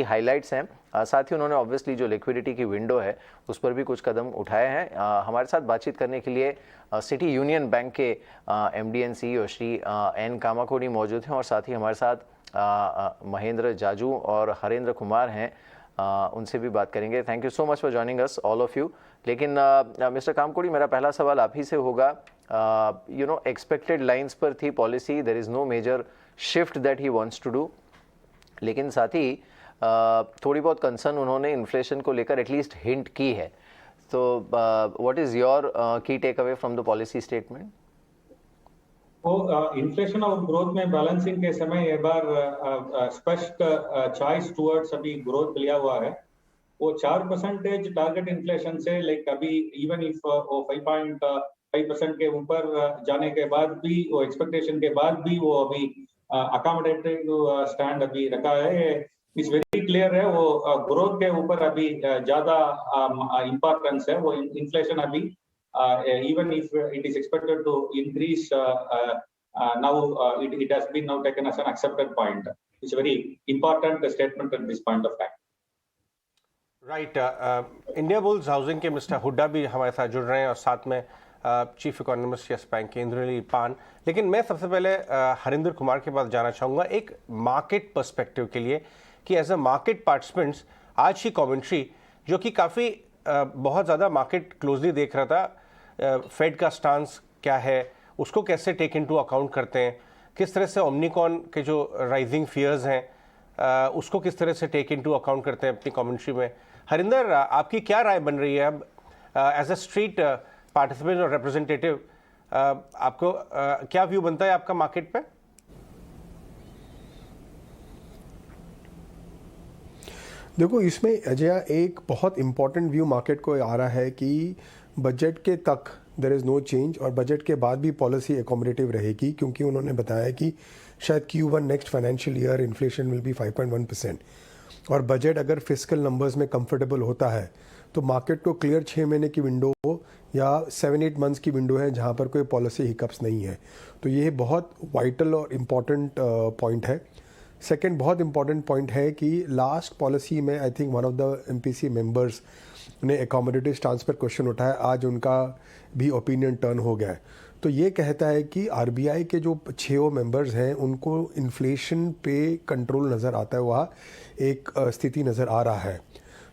Highlights हैं। साथ ही उन्होंने ऑब्वियसली जो लिक्विडिटी की विंडो है उस पर भी कुछ कदम उठाए हैं। हमारे साथ बातचीत करने के लिए सिटी यूनियन बैंक के MD and CEO Shri N Kamakodi मौजूद हैं और साथ ही हमारे साथ महेंद्र जाजू और हरेंद्र कुमार हैं। उनसे भी बात करेंगे। Thank you so much for joining us all of you. लेकिन मिस्टर कामकोडी, मेरा पहला सवाल आप ही से होगा। एक्सपेक्टेड लाइंस पर थी policy, there is no major shift that he wants to do, लेकिन साथ ही थोड़ी बहुत कंसर्न उन्होंने इन्फ्लेशन को लेकर एटलीस्ट हिंट की है। तो what is your key take away from the policy statement? वो इन्फ्लेशन और ग्रोथ में बैलेंसिंग के समय एक बार स्पष्ट चॉइस टुवर्ड्स अभी ग्रोथ लिया हुआ है। वो 4% टारगेट इन्फ्लेशन से लाइक अभी इवन इफ वो 5.5% के ऊपर जाने के बाद भी, वो एक्सपेक्टेशन के बाद भी वो अभी अकोमोडेटिव स्टैंड अभी रखा है। इट्स वेरी क्लियर है वो ग्रोथ के ऊपर अभी ज्यादा इम्पोर्टेंस है। वो इन्फ्लेशन अभी even if it is expected to increase now, it has been now taken as an accepted point. It's a very important statement at this point of time. Right. India bulls Housing के mister Hooda भी हमारे साथ जुड़ रहे हैं और साथ में चीफ इकोनॉमिस्ट यस बैंक के इंद्रनील पान। लेकिन मैं सबसे पहले हरिंदर कुमार के पास जाना चाहूँगा एक मार्केट पर्सपेक्टिव के लिए कि एज अ मार्केट पार्टिसिपेंट्स आज की कमेंट्री जो कि काफ़ी बहुत ज़्यादा मार्केट क्लोजली देख रहा था, फेड का स्टांस क्या है, उसको कैसे टेक इनटू अकाउंट करते हैं, किस तरह से ओमनिकॉन के जो राइजिंग फियर्स हैं उसको किस तरह से टेक इनटू अकाउंट करते हैं अपनी कमेंट्री में। हरिंदर, आपकी क्या राय बन रही है अब एज अ स्ट्रीट पार्टिसिपेंट और रिप्रेजेंटेटिव, आपको क्या व्यू बनता है आपका मार्केट पे? देखो, इसमें अजय एक बहुत इंपॉर्टेंट व्यू मार्केट को आ रहा है कि बजट के तक देयर इज़ नो चेंज और बजट के बाद भी पॉलिसी एकोमोडेटिव रहेगी, क्योंकि उन्होंने बताया कि शायद Q1 next financial year inflation will be 5.1%। और बजट अगर फिस्कल नंबर्स में कंफर्टेबल होता है तो मार्केट को क्लियर 6 महीने की विंडो हो या 7-8 मंथ्स की विंडो है जहां पर कोई पॉलिसी हिकअप्स नहीं है। तो ये बहुत वाइटल और इम्पॉर्टेंट पॉइंट है। सेकेंड बहुत इंपॉर्टेंट पॉइंट है कि लास्ट पॉलिसी में I think one of the MPC members ने एकोमोडेटिव स्टांस पर क्वेश्चन उठाया, आज उनका भी ओपिनियन टर्न हो गया है। तो ये कहता है कि RBI के जो 6 मेंबर्स हैं उनको इन्फ्लेशन पे कंट्रोल नज़र आता है, वहाँ एक स्थिति नज़र आ रहा है।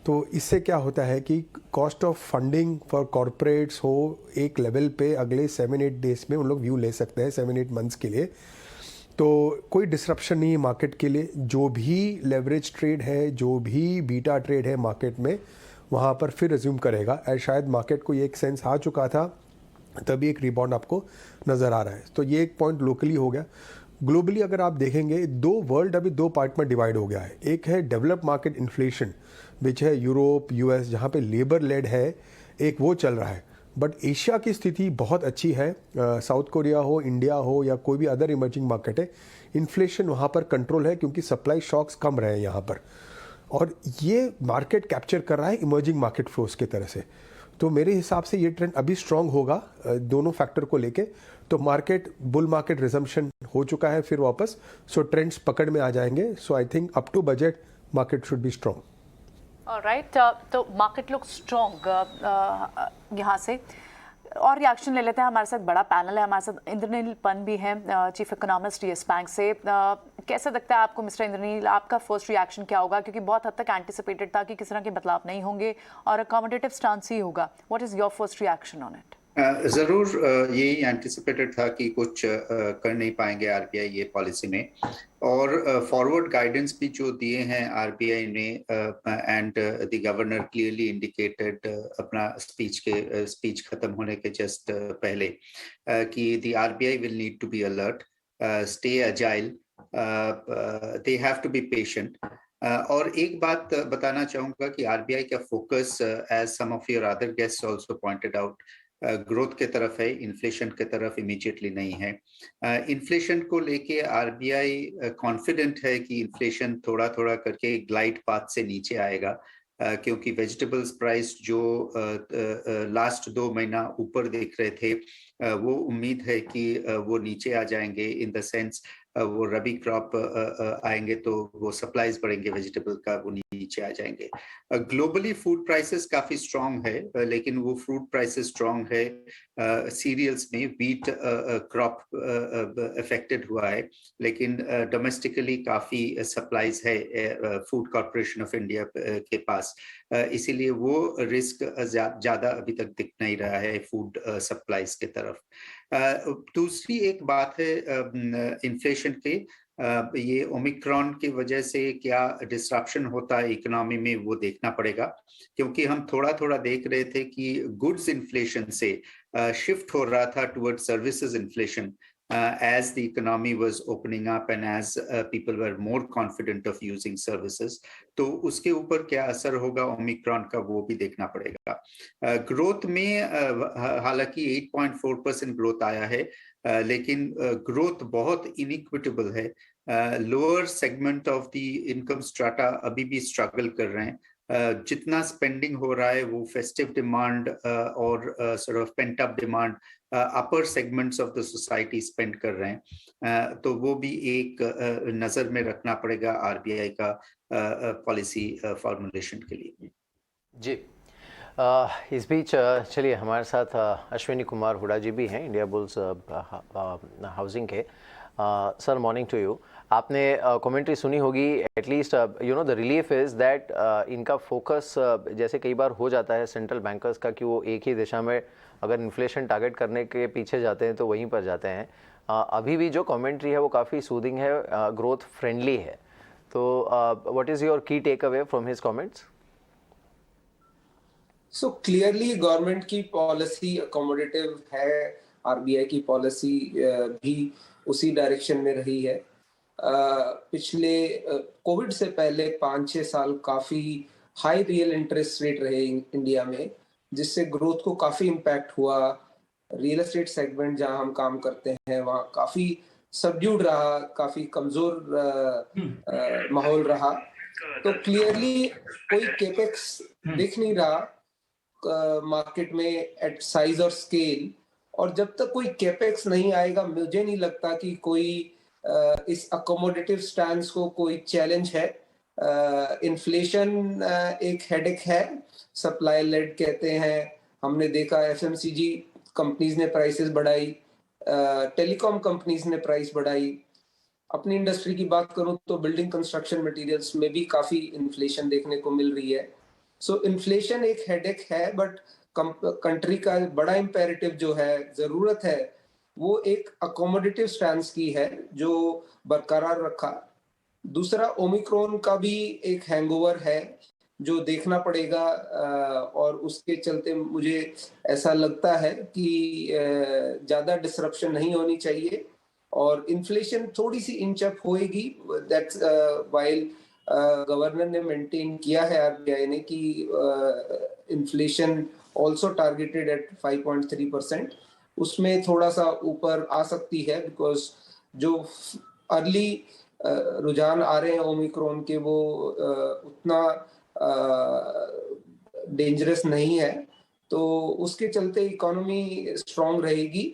तो इससे क्या होता है कि cost of funding for corporates हो एक लेवल पे अगले 7-8 डेज में उन लोग व्यू ले सकते हैं, 7-8 मंथ्स के लिए। तो कोई डिसरप्शन नहीं है मार्केट के लिए। जो भी लेवरेज ट्रेड है, जो भी बीटा ट्रेड है मार्केट में, वहाँ पर फिर रिज्यूम करेगा। शायद मार्केट को ये एक सेंस आ चुका था, तभी एक रिबाउंड आपको नज़र आ रहा है। तो ये एक पॉइंट लोकली हो गया। ग्लोबली अगर आप देखेंगे, वर्ल्ड अभी 2 पार्ट में डिवाइड हो गया है। एक है डेवलप मार्केट इन्फ्लेशन विच है यूरोप, US, जहाँ पे लेबर लेड है, एक वो चल रहा है। बट एशिया की स्थिति बहुत अच्छी है। साउथ कोरिया हो, इंडिया हो या कोई भी अदर इमर्जिंग मार्केट है, इन्फ्लेशन वहाँ पर कंट्रोल है क्योंकि सप्लाई शॉक्स कम रहे हैं यहाँ पर। और ये मार्केट कैप्चर कर रहा है इमर्जिंग मार्केट फ्लोस की तरह से। तो मेरे हिसाब से ये ट्रेंड अभी स्ट्रांग होगा दोनों फैक्टर को लेके। तो मार्केट बुल मार्केट रिजम्पशन हो चुका है फिर वापस, सो ट्रेंड्स पकड़ में आ जाएंगे। So I think up to budget market should be strong. Alright, तो मार्केट लुक स्ट्रांग यहाँ से। और रिएक्शन ले लेते हैं। हमारे साथ बड़ा पैनल है, हमारे साथ इंद्रनील पन भी हैं, चीफ इकोनॉमिस्ट यस बैंक से। कैसे लगता है आपको मिस्टर इंद्रनील, आपका फर्स्ट रिएक्शन क्या होगा? क्योंकि बहुत हद तक एंटिसिपेटेड था कि किस तरह के बदलाव नहीं होंगे और अकोमोडेटिव स्टांस ही होगा। What is your first reaction on it? जरूर यही एंटिसिपेटेड था कि कुछ कर नहीं पाएंगे RBI ये पॉलिसी में। और फॉरवर्ड गाइडेंस भी जो दिए हैं RBI ने and the governor clearly indicated अपना स्पीच खत्म होने के जस्ट पहले कि the RBI will need to be alert, stay agile, they have to be patient. और एक बात बताना चाहूंगा कि RBI का focus, as some of your other guests also pointed out, growth के तरफ है, इन्फ्लेशन के तरफ इमीडिएटली नहीं है। इन्फ्लेशन को लेके RBI कॉन्फिडेंट है कि इन्फ्लेशन थोड़ा थोड़ा करके ग्लाइड पाथ से नीचे आएगा, क्योंकि वेजिटेबल्स प्राइस जो लास्ट 2 महीना ऊपर दिख रहे थे, वो उम्मीद है कि वो नीचे आ जाएंगे इन द सेंस वो रबी क्रॉप आएंगे तो वो सप्लाईज बढ़ेंगे वेजिटेबल का, वो नीचे आ जाएंगे। ग्लोबली फूड प्राइसेस काफी स्ट्रांग है, लेकिन वो फूड प्राइसेस स्ट्रांग है सीरियल्स में। व्हीट क्रॉप अफेक्टेड हुआ है, लेकिन डोमेस्टिकली काफी सप्लाईज है फूड कॉर्पोरेशन ऑफ इंडिया के पास, इसीलिए वो रिस्क ज्यादा अभी तक दिख नहीं रहा है फूड सप्लाईज के तरफ। दूसरी एक बात है इन्फ्लेशन के, ये ओमिक्रॉन की वजह से क्या डिस्ट्रप्शन होता है इकोनॉमी में वो देखना पड़ेगा, क्योंकि हम थोड़ा थोड़ा देख रहे थे कि गुड्स इन्फ्लेशन से शिफ्ट हो रहा था toward services inflation as the economy was opening up and as people were more confident of using services। तो उसके ऊपर क्या असर होगा ओमिक्रॉन का वो भी देखना पड़ेगा। ग्रोथ में हालांकि 8.4% ग्रोथ आया है, लेकिन ग्रोथ बहुत इनइक्विटेबल है। Lower segment of the income strata अभी भी स्ट्रगल कर रहे हैं। जितना स्पेंडिंग हो रहा है वो फेस्टिव डिमांड और sort of pent up demand upper segments of the society spend कर रहे हैं, तो वो भी एक नजर में रखना पड़ेगा आरबीआई का पॉलिसी फॉर्मुलेशन के लिए। जी, इस बीच चलिए हमारे साथ अश्विनी कुमार हुडा जी भी हैं, इंडिया बुल्स हाउसिंग के। Sir, morning to you. आपने कमेंट्री सुनी होगी, at least you know the relief is that इनका फोकस जैसे कई बार हो जाता है सेंट्रल बैंकर्स का कि वो एक ही दिशा में अगर इन्फ्लेशन टारगेट करने के पीछे जाते हैं तो वहीं पर जाते हैं। अभी भी जो कमेंट्री है वो काफ़ी सूदिंग है, ग्रोथ फ्रेंडली है। तो what is your key take away from his comments? So clearly government की पॉलिसी अकोमोडेटिव है, आरबीआई की पॉलिसी भी उसी डायरेक्शन में रही है। पिछले कोविड से पहले 5-6 साल काफी हाई रियल इंटरेस्ट रेट रहे इंडिया में, जिससे ग्रोथ को काफी इम्पैक्ट हुआ। रियल एस्टेट सेगमेंट जहां हम काम करते हैं वहां काफी सबड्यूड रहा, काफी कमजोर माहौल रहा। तो क्लियरली कोई केपेक्स दिख नहीं रहा मार्केट में एट साइज और स्केल, और जब तक कोई केपेक्स नहीं आएगा मुझे नहीं लगता कि कोई इस अकोमोडेटिव स्टैंस को कोई चैलेंज है। इन्फ्लेशन एक हेडेक है, सप्लाई लेड कहते हैं। हमने देखा एफएमसीजी कंपनीज ने प्राइसेस बढ़ाई, टेलीकॉम कंपनीज ने प्राइस बढ़ाई। अपनी इंडस्ट्री की बात करूं तो बिल्डिंग कंस्ट्रक्शन मटेरियल्स में भी काफी इन्फ्लेशन देखने को मिल रही है। सो इन्फ्लेशन एक हेडेक है, बट कंट्री का बड़ा इंपेरेटिव जो है, जरूरत है, वो एक अकोमोडेटिव स्टैंस की है जो बरकरार रखा। दूसरा, ओमिक्रॉन का भी एक हैंगओवर है जो देखना पड़ेगा, और उसके चलते मुझे ऐसा लगता है कि ज्यादा डिसरप्शन नहीं होनी चाहिए और इन्फ्लेशन थोड़ी सी इंच अप होएगी। दैट्स व्हाइल गवर्नर ने मेंटेन किया है, आरबीआई ने, कि इन्फ्लेशन आल्सो टारगेटेड एट 5.3%। उसमें थोड़ा सा ऊपर आ सकती है, बिकॉज जो अर्ली रुझान आ रहे हैं ओमिक्रॉन के वो उतना डेंजरस नहीं है, तो उसके चलते इकोनॉमी स्ट्रांग रहेगी।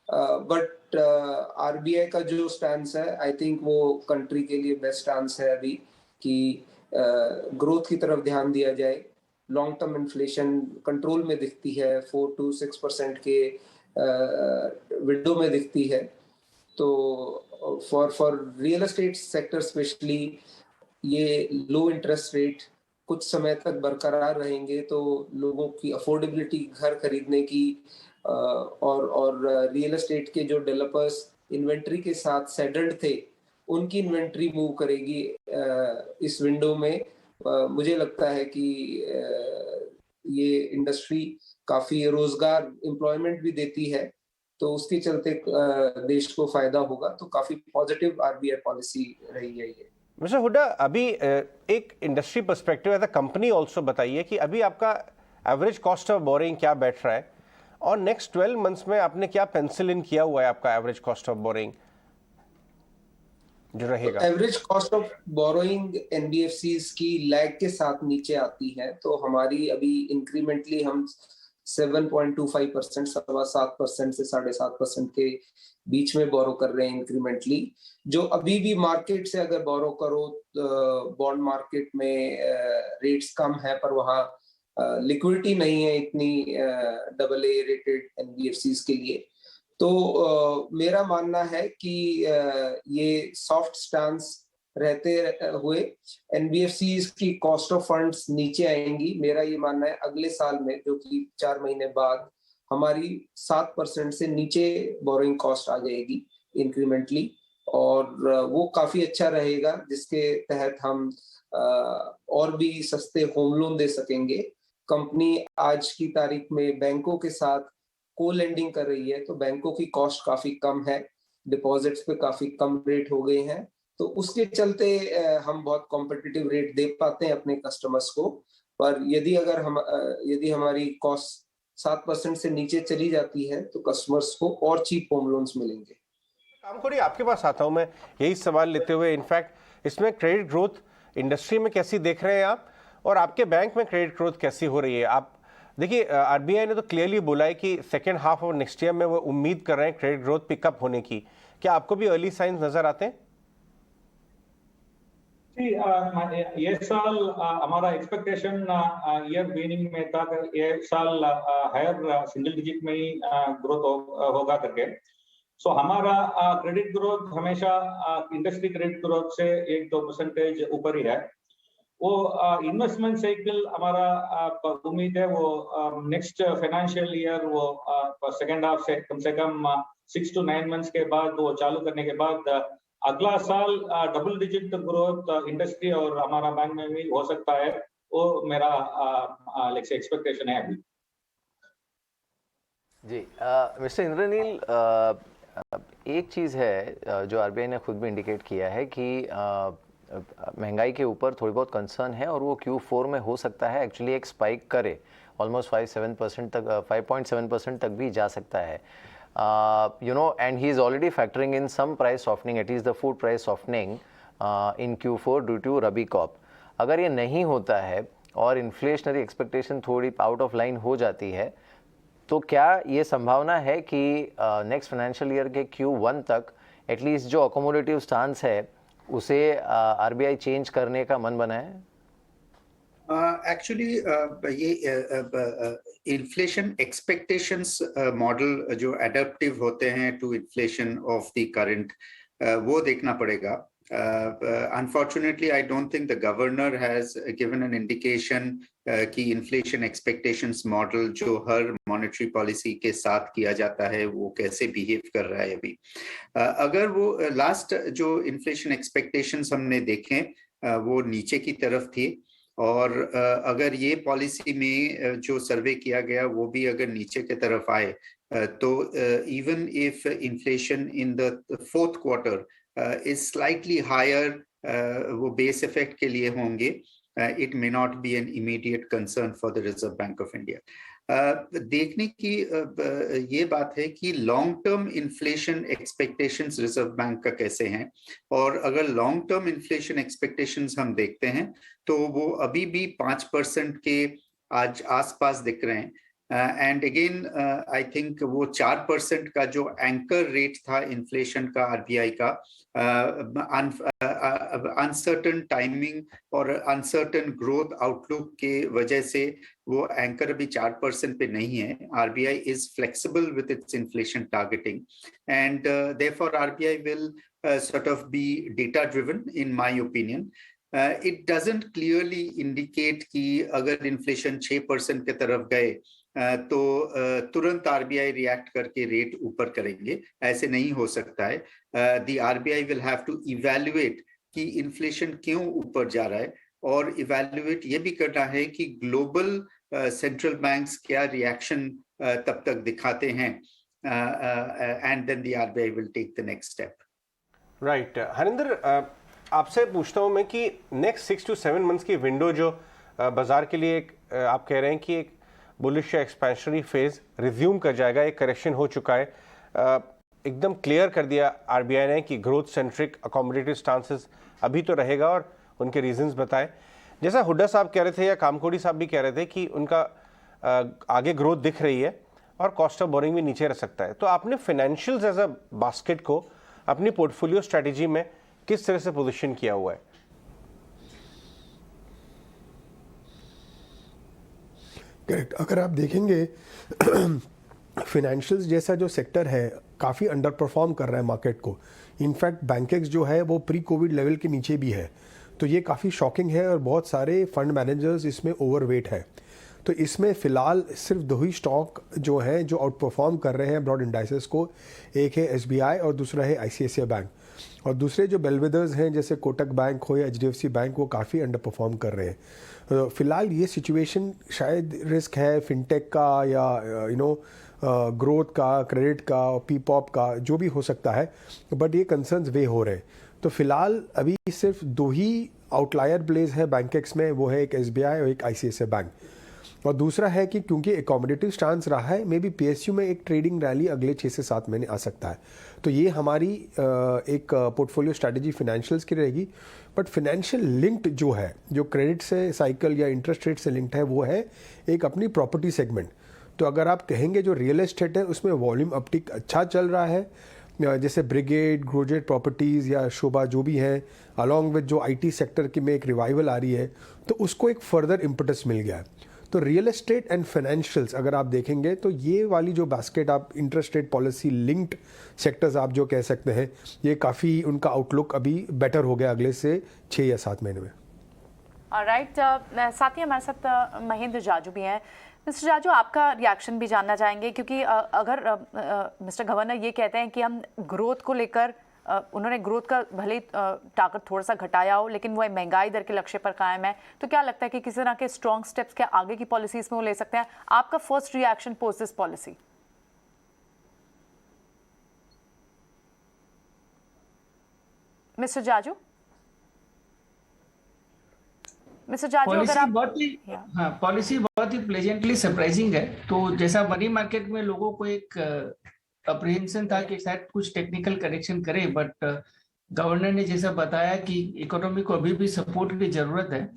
बट आरबीआई का जो स्टैंस है, आई थिंक वो कंट्री के लिए बेस्ट स्टैंस है अभी, कि ग्रोथ की तरफ ध्यान दिया जाए। लॉन्ग टर्म इन्फ्लेशन कंट्रोल में दिखती है, 4 to 6% के विंडो में दिखती है। तो for real estate sector specially ये लो इंटरेस्ट रेट कुछ समय तक बरकरार रहेंगे, तो लोगों की अफोर्डेबिलिटी घर खरीदने की और रियल एस्टेट के जो डेवलपर्स इन्वेंट्री के साथ सेटल्ड थे, उनकी इन्वेंट्री मूव करेगी इस विंडो में। मुझे लगता है कि ये इंडस्ट्री काफी रोजगार, एम्प्लॉयमेंट भी देती है, तो उसके चलते देश को फायदा होगा। तो काफी पॉजिटिव आरबीआई पॉलिसी रही है ये। मिस्टर हुड्डा, अभी एक industry perspective as a company also बताइए कि अभी आपका एवरेज कॉस्ट ऑफ बोरिंग क्या बैठ रहा है, और नेक्स्ट 12 मंथ्स में आपने क्या पेंसिल इन किया हुआ है आपका एवरेज कॉस्ट ऑफ बोरिंग जो रहेगा? Average cost of borrowing NBFCs की लैग के साथ नीचे आती है, तो हमारी अभी इंक्रीमेंटली हम 7.25%, 7.25% से 7.5% के बीच में बोरो कर रहे हैं इंक्रीमेंटली। जो अभी भी मार्केट से अगर बोरो करो, बॉन्ड मार्केट में रेट्स कम है, पर वहाँ लिक्विडिटी नहीं है इतनी AA रेटेड NBFCs के लिए। तो मेरा मानना है कि ये सॉफ्ट स्टांस रहते हुए NBFCs की कॉस्ट ऑफ फंड्स नीचे आएंगी। मेरा ये मानना है अगले साल में, जो कि 4 महीने बाद, हमारी 7% से नीचे बोरोइंग कॉस्ट आ जाएगी इंक्रीमेंटली, और वो काफी अच्छा रहेगा, जिसके तहत हम और भी सस्ते होम लोन दे सकेंगे। कंपनी आज की तारीख में बैंकों के साथ को लेंडिंग कर रही है, तो बैंकों की कॉस्ट काफी कम है, डिपॉजिट्स पे काफी कम रेट हो गए हैं, तो उसके चलते हम बहुत कॉम्पिटिटिव रेट दे पाते हैं अपने कस्टमर्स को। पर यदि हमारी कॉस्ट 7% से नीचे चली जाती है, तो कस्टमर्स को और चीप होम लोन्स मिलेंगे। कामकोड़ी, आपके पास आता हूं मैं यही सवाल लेते हुए। इनफैक्ट इसमें क्रेडिट ग्रोथ इंडस्ट्री में कैसी देख रहे हैं आप, और आपके बैंक में क्रेडिट ग्रोथ कैसी हो रही है? आप देखिए, RBI ने तो क्लियरली बोला है कि second half of next year में वो उम्मीद कर रहे हैं क्रेडिट ग्रोथ पिकअप होने की। क्या आपको भी अर्ली साइंस नजर आते हैं? जी, ये साल हमारा एक्सपेक्टेशन ईयर बिगिनिंग में था कि ये साल हायर सिंगल डिजिट में ही ग्रोथ होगा करके। सो हमारा क्रेडिट ग्रोथ हमेशा इंडस्ट्री क्रेडिट ग्रोथ से 1-2% ऊपर ही है। वो इन्वेस्टमेंट साइकिल हमारा उम्मीद है वो नेक्स्ट फाइनेंशियल ईयर वो सेकेंड हाफ से कम 6 to 9 months के बाद वो चालू करने के बाद अगला साल डबल डिजिट ग्रोथ इंडस्ट्री और हमारा बैंक में भी हो सकता है। वो मेरा एक्सपेक्टेशन है अभी। जी, मिस्टर इंद्रनील, एक चीज़ है जो RBI ने खुद भी इंडिकेट किया है कि महंगाई के ऊपर थोड़ी बहुत कंसर्न है, और वो Q4 में हो सकता है एक्चुअली एक स्पाइक करे, ऑलमोस्ट 5.7% तक 5.7% तक भी जा सकता है। And he is already factoring in some price softening, at least the food price softening in Q4 due to Rabi crop. अगर ये नहीं होता है और इन्फ्लेशनरी एक्सपेक्टेशन थोड़ी आउट ऑफ लाइन हो जाती है, तो क्या ये संभावना है कि नेक्स्ट फाइनेंशियल ईयर के Q1 तक एटलीस्ट जो अकोमोडेटिव स्टांस है उसे RBI चेंज करने का मन बनाए? एक्चुअली ये इन्फ्लेशन एक्सपेक्टेशंस मॉडल जो एडेप्टिव होते हैं to inflation of the current, वो देखना पड़ेगा। Unfortunately I don't think the governor has given an indication कि इन्फ्लेशन एक्सपेक्टेशंस मॉडल जो हर मॉनेटरी पॉलिसी के साथ किया जाता है वो कैसे बिहेव कर रहा है अभी। अगर वो लास्ट जो इन्फ्लेशन एक्सपेक्टेशंस हमने देखें वो नीचे की तरफ थी, और अगर ये पॉलिसी में जो सर्वे किया गया वो भी अगर नीचे की तरफ आए, तो even if inflation in the fourth quarter is slightly higher, वो बेस इफेक्ट के लिए होंगे, it may not be an immediate concern for the Reserve Bank of India. देखने की ये बात है कि long term inflation expectations Reserve Bank का कैसे हैं, और अगर लॉन्ग टर्म इन्फ्लेशन एक्सपेक्टेशंस हम देखते हैं तो वो अभी भी 5% के आज आसपास दिख रहे हैं। एंड अगेन आई थिंक वो 4% का जो एंकर रेट था इन्फ्लेशन का RBI का, अनसर्टन टाइमिंग और अनसर्टन ग्रोथ आउटलुक के वजह से वो एंकर अभी 4% पे नहीं है। RBI is flexible with its inflation targeting, and therefore RBI will sort of be data driven in my opinion. It doesn't clearly indicate कि अगर इन्फ्लेशन 6% के तरफ गए तो तुरंत RBI रिएक्ट करके रेट ऊपर करेंगे, ऐसे नहीं हो सकता है। The RBI will have to evaluate कि इन्फ्लेशन क्यों ऊपर जा रहा है, और इवेल्युएट ये भी करना है कि ग्लोबल सेंट्रल बैंक्स क्या रिएक्शन तब तक दिखाते हैं, and then the RBI will take the next step. Right Harinder, आपसे पूछता हूं मैं कि नेक्स्ट 6 to 7 मंथ्स की विंडो जो बाजार के लिए आप कह रहे हैं कि एक बुलिश या एक्सपेंशनरी फेज रिज्यूम कर जाएगा, एक करेक्शन हो चुका है, एकदम क्लियर कर दिया RBI ने कि ग्रोथ सेंट्रिक अकोमोडेटिव स्टांसेस अभी तो रहेगा, और उनके रीजंस बताए। जैसा हुड्डा साहब कह रहे थे या कामकोड़ी साहब भी कह रहे थे कि उनका आगे ग्रोथ दिख रही है और कॉस्ट ऑफ बोरिंग भी नीचे रह सकता है। तो आपने फाइनेंशियल्स एज अ बास्केट को अपनी पोर्टफोलियो स्ट्रेटेजी में किस तरह से पोजीशन किया हुआ है? करेक्ट। अगर आप देखेंगे फाइनेंशियल्स जैसा जो सेक्टर है काफ़ी अंडर परफॉर्म कर रहा है मार्केट को। इनफैक्ट बैंकेक्स जो है वो प्री कोविड लेवल के नीचे भी है, तो ये काफ़ी शॉकिंग है और बहुत सारे फंड मैनेजर्स इसमें ओवरवेट है। तो इसमें फ़िलहाल सिर्फ 2 ही स्टॉक जो हैं जो आउट परफॉर्म कर रहे हैं ब्रॉड इंडाइसेस को, एक है SBI और दूसरा है ICICI बैंक, और दूसरे जो बेलवेदर्स हैं जैसे कोटक बैंक हो या HDFC बैंक वो काफ़ी अंडर परफॉर्म कर रहे हैं। फ़िलहाल ये सिचुएशन शायद रिस्क है फिनटेक का या ग्रोथ का, क्रेडिट का, पीपॉप का, जो भी हो सकता है, बट ये कंसर्न्स वे हो रहे हैं। तो फिलहाल अभी सिर्फ 2 ही आउटलायर प्लेज है बैंकेक्स में, वो है एक SBI और एक ICICI बैंक। और दूसरा है कि क्योंकि एकोमोडेटिव स्टांस रहा है, मे बी PSU में एक ट्रेडिंग रैली अगले 6 से 7 महीने आ सकता है। तो ये हमारी एक पोर्टफोलियो स्ट्रैटेजी फाइनेंशियल्स की रहेगी। बट फाइनेंशियल लिंक्ड जो है, जो क्रेडिट से साइकिल या इंटरेस्ट रेट से लिंक्ड है, वो है एक अपनी प्रॉपर्टी सेगमेंट। तो अगर आप कहेंगे जो रियल एस्टेट है उसमें वॉल्यूम अपटिक अच्छा चल रहा है, जैसे ब्रिगेड, ग्रोजेट प्रॉपर्टीज़ या शोभा जो भी हैं, अलॉन्ग विद जो IT सेक्टर की में एक रिवाइवल आ रही है, तो उसको एक फर्दर इम्पटस मिल गया है। तो रियल एस्टेट एंड फाइनेंशियल्स अगर आप देखेंगे तो ये वाली जो बास्केट आप interest rate policy linked sectors आप जो कह सकते हैं, ये काफ़ी उनका आउटलुक अभी बेटर हो गया अगले से 6 या 7 महीने में। राइट। साथ ही हमारे साथ महेंद्र जाजू भी हैं। मिस्टर जाजू, आपका रिएक्शन भी जानना चाहेंगे, क्योंकि अगर मिस्टर गवर्नर ये कहते हैं कि हम ग्रोथ को लेकर, उन्होंने ग्रोथ का भले ही टारगेट थोड़ा सा घटाया हो, लेकिन वो महंगाई दर के लक्ष्य पर कायम है, तो क्या लगता है कि किसी तरह के स्ट्रॉन्ग स्टेप्स क्या आगे की पॉलिसीज में वो ले सकते हैं? आपका first reaction post this policy? Mister Jaju, policy बहुत ही प्लेजेंटली सरप्राइजिंग है। तो जैसा मनी मार्केट में लोगों को एक अप्रीहेंशन था कि शायद कुछ टेक्निकल करेक्शन करे, बट गवर्नर ने जैसा बताया कि इकोनॉमी को अभी भी सपोर्ट की जरूरत है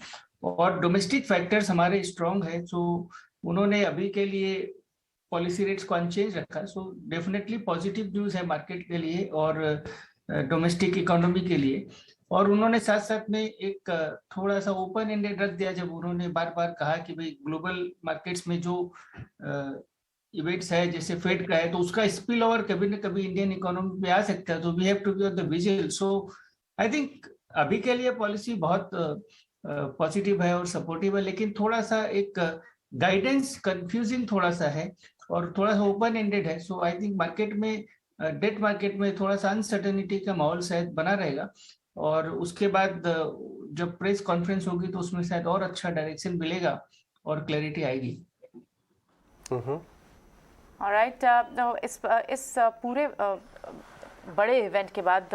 और डोमेस्टिक फैक्टर्स हमारे स्ट्रांग है। सो उन्होंने अभी के लिए पॉलिसी रेट्स को अनचेंज रखा। सो डेफिनेटली पॉजिटिव न्यूज है मार्केट के लिए और डोमेस्टिक इकोनॉमी के लिए। और उन्होंने साथ साथ में एक थोड़ा सा ओपन एंडेड रख दिया, जब उन्होंने बार बार कहा कि भाई ग्लोबल मार्केट्स में जो इवेंट्स है जैसे फेड का है, तो उसका स्पिल ओवर कभी न कभी इंडियन इकोनॉमी पे आ सकता है। तो we have to be on the vigil. So I think अभी के लिए पॉलिसी बहुत पॉजिटिव है और सपोर्टिव है, लेकिन थोड़ा सा एक गाइडेंस कंफ्यूजिंग थोड़ा सा है और थोड़ा सा ओपन एंडेड है। सो आई थिंक मार्केट में, डेट मार्केट में थोड़ा सा अनसर्टेनिटी का माहौल शायद बना रहेगा और उसके बाद जब प्रेस कॉन्फ्रेंस होगी तो उसमें शायद और अच्छा डायरेक्शन मिलेगा और क्लैरिटी आएगी। ऑलराइट। इस पूरे बड़े इवेंट के बाद,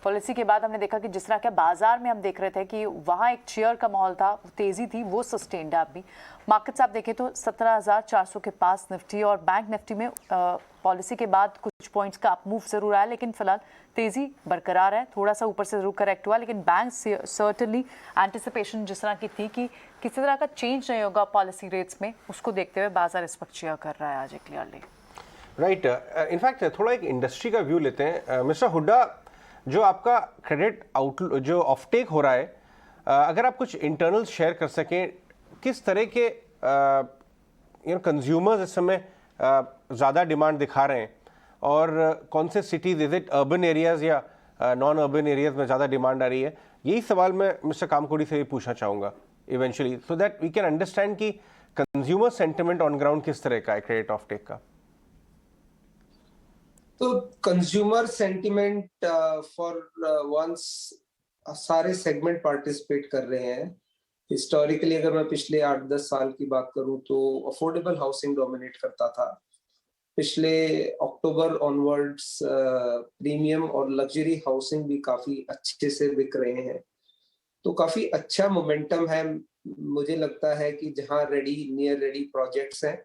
पॉलिसी के बाद, हमने देखा कि जिस तरह के बाजार में हम देख रहे थे कि वहाँ एक चीयर का माहौल था, तेज़ी थी, वो सस्टेन्ड है। अभी मार्केट्स आप देखें तो 17,400 के पास निफ्टी और बैंक निफ्टी में पॉलिसी के बाद कुछ पॉइंट्स का अपमूव जरूर आया, लेकिन फिलहाल तेज़ी बरकरार है। थोड़ा सा ऊपर से जरूर करेक्ट हुआ, लेकिन बैंक सर्टनली एंटिसिपेशन जिस तरह की थी कि किसी तरह का चेंज नहीं होगा पॉलिसी रेट्स में, उसको देखते हुए बाजार इस वक्त चीयर कर रहा है आज क्लियरली। राइट। इनफैक्ट थोड़ा एक इंडस्ट्री का व्यू लेते हैं। मिस्टर हुड्डा, जो आपका क्रेडिट आउटलुक, जो ऑफटेक हो रहा है, अगर आप कुछ इंटरनल्स शेयर कर सकें, किस तरह के कंज्यूमर्स इस समय ज़्यादा डिमांड दिखा रहे हैं और कौन से cities, is it urban areas या नॉन अर्बन एरियाज में ज़्यादा डिमांड आ रही है? यही सवाल मैं मिस्टर कामकोड़ी से भी पूछना चाहूँगा eventually, so that we can understand कि कंज्यूमर सेंटिमेंट ऑन ग्राउंड किस तरह का है क्रेडिट ऑफटेक का। तो कंज्यूमर सेंटिमेंट फॉर वंस सारे सेगमेंट पार्टिसिपेट कर रहे हैं। हिस्टोरिकली अगर मैं पिछले 8-10 साल की बात करूं तो अफोर्डेबल हाउसिंग डोमिनेट करता था। पिछले अक्टूबर ऑनवर्ड्स प्रीमियम और लग्जरी हाउसिंग भी काफी अच्छे से बिक रहे हैं। तो काफी अच्छा मोमेंटम है। मुझे लगता है कि जहां रेडी, नियर रेडी प्रोजेक्ट्स हैं,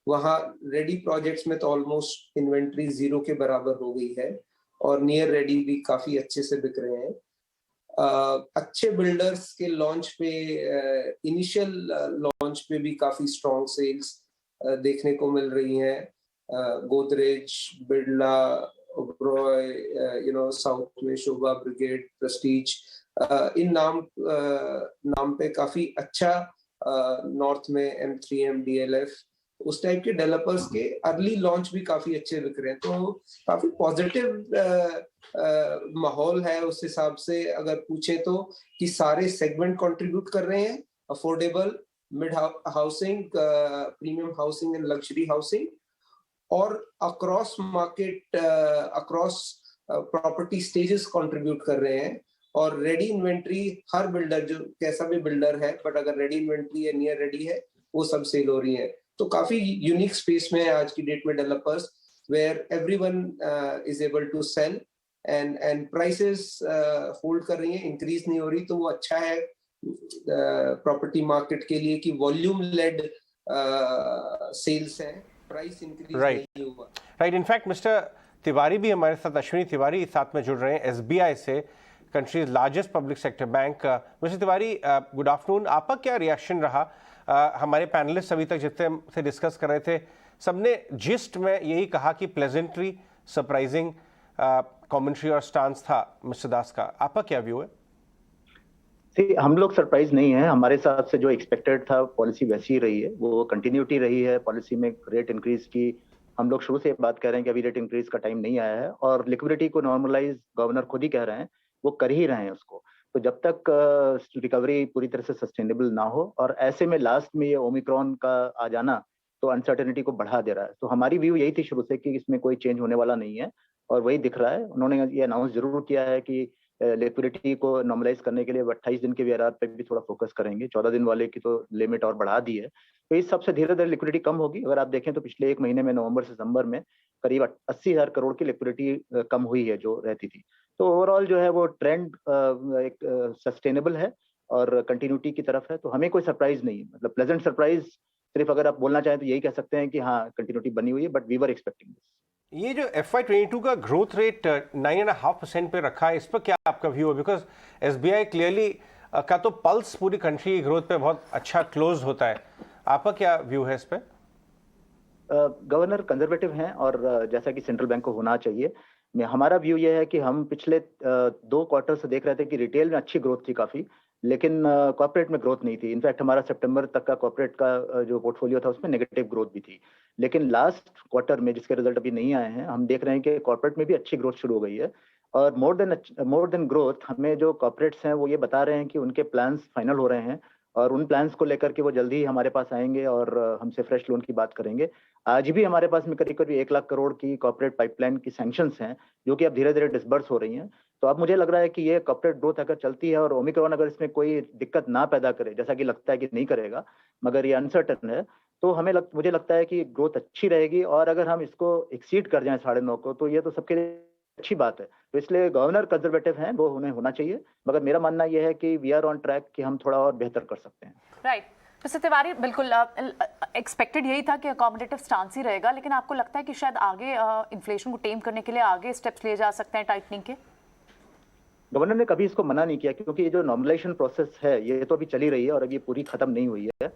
वहां रेडी प्रोजेक्ट्स में तो ऑलमोस्ट इन्वेंट्री 0 के बराबर हो गई है और नियर रेडी भी काफी अच्छे से बिक रहे हैं। अच्छे बिल्डर्स के लॉन्च पे, इनिशियल लॉन्च पे भी काफी स्ट्रॉन्ग सेल्स देखने को मिल रही हैं। गोदरेज, बिरला, ओबरॉय, साउथ में शोभा ब्रिगेड, प्रेस्टीज, इन नाम पे काफी अच्छा नॉर्थ में M3M, DLF, उस टाइप के डेवलपर्स के अर्ली लॉन्च भी काफी अच्छे बिक रहे हैं। तो काफी पॉजिटिव माहौल है उस हिसाब से, अगर पूछे तो, कि सारे सेगमेंट कंट्रीब्यूट कर रहे हैं, affordable, mid housing, premium housing and luxury housing, और across market, across property stages contribute कर रहे हैं। और रेडी इन्वेंट्री, हर बिल्डर, जो कैसा भी बिल्डर है, बट अगर रेडी इन्वेंट्री है, नियर रेडी है, वो सब सेल हो रही है। तो काफी यूनिक स्पेस में है आज की डेट में developers, where everyone is able to sell and prices hold कर रही है, इंक्रीज नहीं हो रही। तो वो अच्छा है प्रॉपर्टी मार्केट के लिए कि वॉल्यूम लेड सेल्स है, प्राइस इंक्रीज नहीं हुआ। राइट, इनफैक्ट मिस्टर तिवारी भी हमारे साथ, अश्विनी तिवारी साथ में जुड़ रहे हैं SBI से, countries largest public sector bank. Mister Tiwari, good afternoon. आपका क्या रिएक्शन रहा? हमारे पैनलिस्ट अभी तक जितने से डिस्कस कर रहे थे, सबने जिस्ट में यही कहा कि प्लेजेंटरी सरप्राइजिंग कमेंट्री और स्टांस था मिस्टर दास का। आपका क्या व्यू है? हम लोग सरप्राइज नहीं है, हमारे हिसाब से जो एक्सपेक्टेड था पॉलिसी वैसी ही रही है, वो कंटिन्यूटी रही है पॉलिसी में। रेट इंक्रीज की हम लोग शुरू से बात कर रहे हैं कि अभी रेट इंक्रीज का टाइम नहीं आया है, और लिक्विडिटी को नॉर्मलाइज गवर्नर खुद ही कह रहे हैं, वो कर ही रहे हैं उसको। तो जब तक रिकवरी पूरी तरह से सस्टेनेबल ना हो, और ऐसे में लास्ट में ये ओमिक्रॉन का आ जाना तो अनसर्टेनिटी को बढ़ा दे रहा है। तो हमारी व्यू यही थी शुरू से कि इसमें कोई चेंज होने वाला नहीं है, और वही दिख रहा है। उन्होंने ये अनाउंस जरूर किया है कि लिक्विडिटी को नॉर्मलाइज करने के लिए 28 दिन के VRR पे भी थोड़ा फोकस करेंगे, 14 दिन वाले की तो लिमिट और बढ़ा दी है। तो इस सबसे धीरे धीरे लिक्विडिटी कम होगी। अगर आप देखें तो पिछले एक महीने में, नवंबर से दिसंबर में, करीब 80,000 करोड़ की लिक्विडिटी कम हुई है जो रहती थी। तो ओवरऑल जो है वो ट्रेंड एक सस्टेनेबल है और कंटिन्यूटी की तरफ है। तो हमें कोई सरप्राइज नहीं है, मतलब प्लेजेंट सरप्राइज सिर्फ अगर आप बोलना चाहें तो यही कह सकते हैं कि हाँ, कंटिन्यूटी बनी हुई है, but we were expecting this. ये जो FY22 का ग्रोथ रेट 9.5% पे रखा है, इस पर क्या आपका व्यू है? बिकॉज SBI क्लियरली का तो पल्स पूरी कंट्री की ग्रोथ पे बहुत अच्छा क्लोज होता है। आपका क्या व्यू है इस पे? गवर्नर कंजर्वेटिव हैं, और जैसा कि सेंट्रल बैंक को होना चाहिए। हमारा व्यू ये है कि हम पिछले 2 क्वार्टर से देख रहे थे कि रिटेल में अच्छी ग्रोथ थी काफी, लेकिन कॉर्पोरेट में ग्रोथ नहीं थी। इनफैक्ट हमारा सितंबर तक का कॉर्पोरेट का जो पोर्टफोलियो था उसमें नेगेटिव ग्रोथ भी थी। लेकिन लास्ट क्वार्टर में, जिसके रिजल्ट अभी नहीं आए हैं, हम देख रहे हैं कि कॉर्पोरेट में भी अच्छी ग्रोथ शुरू हो गई है। और मोर देन ग्रोथ, हमें जो कॉर्पोरेट्स हैं वो ये बता रहे हैं कि उनके प्लान्स फाइनल हो रहे हैं, और उन प्लान्स को लेकर के वो जल्दी ही हमारे पास आएंगे और हमसे फ्रेश लोन की बात करेंगे। आज भी हमारे पास में करीब 1 लाख करोड़ की कॉर्पोरेट पाइपलाइन की सैंक्शंस हैं, जो कि अब धीरे धीरे डिसबर्स हो रही हैं। तो अब मुझे लग रहा है कि ये कॉर्पोरेट ग्रोथ अगर चलती है, और ओमिक्रॉन अगर इसमें कोई दिक्कत ना पैदा करे, जैसा कि लगता है कि नहीं करेगा, मगर ये अनसर्टन है, तो मुझे लगता है कि ग्रोथ अच्छी रहेगी। और अगर हम इसको एक्सीड कर जाएं 9.5 को, तो ये तो सबके लिए अच्छी बात है। तो इसलिए गवर्नर कंजर्वेटिव हैं, वो उन्हें होना चाहिए, मगर मेरा मानना यह है कि वी आर ऑन ट्रैक, कि हम थोड़ा और बेहतर कर सकते हैं। राइट, मिस्टर तिवारी, बिल्कुल एक्सपेक्टेड यही था कि अकोमोडेटिव स्टांस ही रहेगा, लेकिन आपको लगता है कि शायद आगे इन्फ्लेशन को टेम करने के लिए आगे स्टेप्स लिए जा सकते हैं टाइटनिंग के? गवर्नर ने कभी इसको मना नहीं किया, क्योंकि ये जो नॉर्मलाइजेशन प्रोसेस है ये तो अभी चली रही है, और अभी ये पूरी खत्म नहीं हुई है।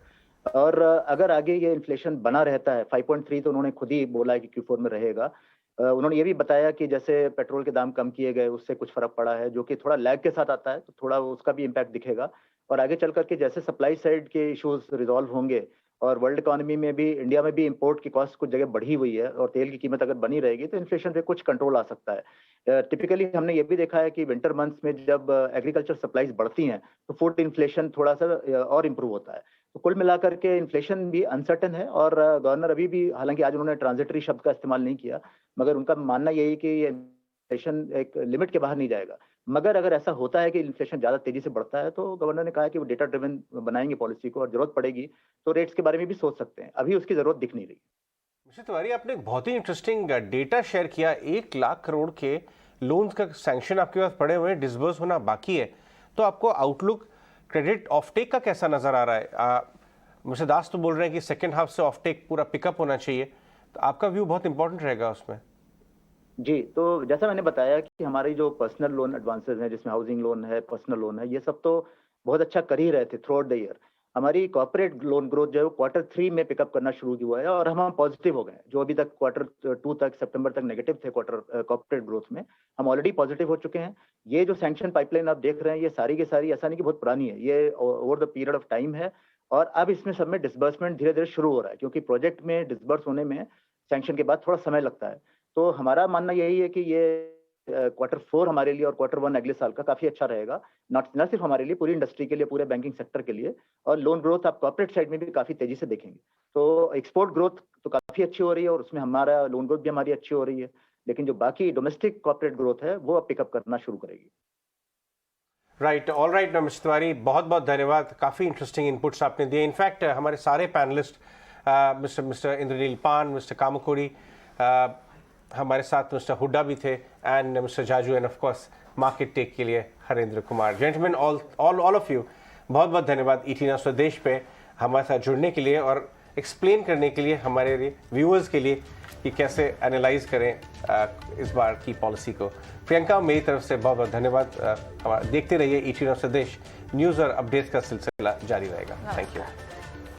और अगर आगे ये इन्फ्लेशन बना रहता है, 5.3 तो उन्होंने खुद ही बोला है कि Q4 में रहेगा। उन्होंने ये भी बताया कि जैसे पेट्रोल के दाम कम किए गए, उससे कुछ फर्क पड़ा है, जो कि थोड़ा लैग के साथ आता है, तो थोड़ा उसका भी इम्पैक्ट दिखेगा। और आगे चल करके जैसे सप्लाई साइड के इश्यूज रिजॉल्व होंगे, और वर्ल्ड इकोनॉमी में भी, इंडिया में भी इंपोर्ट की कॉस्ट कुछ जगह बढ़ी हुई है, और तेल की कीमत अगर बनी रहेगी, तो इन्फ्लेशन पे कुछ कंट्रोल आ सकता है। टिपिकली हमने ये भी देखा है कि विंटर मंथ्स में जब एग्रीकल्चर सप्लाईज बढ़ती हैं, तो फूड इन्फ्लेशन थोड़ा सा और इम्प्रूव होता है। तो कुल मिलाकर के इन्फ्लेशन भी अनसर्टन है, और गवर्नर अभी भी, हालांकि आज उन्होंने ट्रांजिटरी शब्द का इस्तेमाल नहीं किया, मगर उनका मानना यही कि इन्फ्लेशन एक लिमिट के बाहर नहीं जाएगा। मगर अगर ऐसा होता है कि इन्फ्लेशन ज्यादा तेजी से बढ़ता है, तो गवर्नर ने कहा कि वो डेटा ड्रिवन बनाएंगे पॉलिसी को, और जरूरत पड़ेगी तो रेट्स के बारे में भी सोच सकते हैं। अभी उसकी जरूरत दिख नहीं रही। मिस्टर तिवारी, आपने एक बहुत ही इंटरेस्टिंग डेटा शेयर किया। 1 लाख करोड़ के लोन्स का सैंक्शन आपके पास पड़े हुए हैं, डिसबर्स होना बाकी है। तो आपको आउटलुक क्रेडिट ऑफटेक का कैसा नजर आ रहा है? मिस्टर दास तो बोल रहे हैं कि सेकेंड हाफ से ऑफटेक पूरा पिकअप होना चाहिए, तो आपका व्यू बहुत इंपॉर्टेंट रहेगा उसमें। जी, तो जैसा मैंने बताया कि हमारी जो पर्सनल लोन एडवांसेस हैं, जिसमें हाउसिंग लोन है, पर्सनल लोन है, ये सब तो बहुत अच्छा कर ही रहे थे थ्रू आउट द ईयर। हमारी कॉर्पोरेट लोन ग्रोथ जो है वो Q3 में पिकअप करना शुरू हुआ है और हम पॉजिटिव हो गए। जो अभी तक Q2 तक, सितंबर तक नेगेटिव थे कॉर्पोरेट ग्रोथ में, हम ऑलरेडी पॉजिटिव हो चुके हैं। ये जो सैंक्शन पाइपलाइन आप देख रहे हैं, ये सारी की सारी ऐसा नहीं कि बहुत पुरानी है, ये over the period of time है। और अब इसमें सब में डिसबर्समेंट धीरे-धीरे शुरू हो रहा है, क्योंकि प्रोजेक्ट में डिसबर्स होने में सैंक्शन के बाद थोड़ा समय लगता है। तो हमारा मानना यही है कि ये Q4 हमारे लिए और Q1 अगले साल का काफी अच्छा रहेगा, न सिर्फ हमारे लिए, पूरी इंडस्ट्री के लिए, पूरे बैंकिंग सेक्टर के लिए। और लोन ग्रोथ आप कॉर्पोरेट साइड में भी काफी तेजी से देखेंगे। तो एक्सपोर्ट ग्रोथ तो काफी अच्छी हो रही है और उसमें हमारा लोन ग्रोथ भी हमारी अच्छी हो रही है, लेकिन जो बाकी डोमेस्टिक कॉर्पोरेट ग्रोथ है वो अब पिकअप करना शुरू करेगी। Right, all right mister Tiwari, बहुत बहुत धन्यवाद। काफ़ी इंटरेस्टिंग इनपुट्स आपने दिए। इनफैक्ट हमारे सारे पैनलिस्ट मिस्टर इंद्रनील पान, मिस्टर कामकोड़ी, हमारे साथ मिस्टर हुड्डा भी थे, and mister Jaju, and of course market tech के लिए Harendra Kumar. Gentleman, all of you, बहुत बहुत धन्यवाद ET Now स्वदेश पे हमारे साथ जुड़ने के लिए और एक्सप्लेन करने के लिए हमारे व्यूअर्स के लिए कि कैसे एनालाइज करें इस बार की पॉलिसी को। प्रियंका, मेरी तरफ से बहुत बहुत धन्यवाद। देखते रहिए ET Now स्वदेश, न्यूज़ और अपडेट्स का सिलसिला जारी रहेगा। Thank you.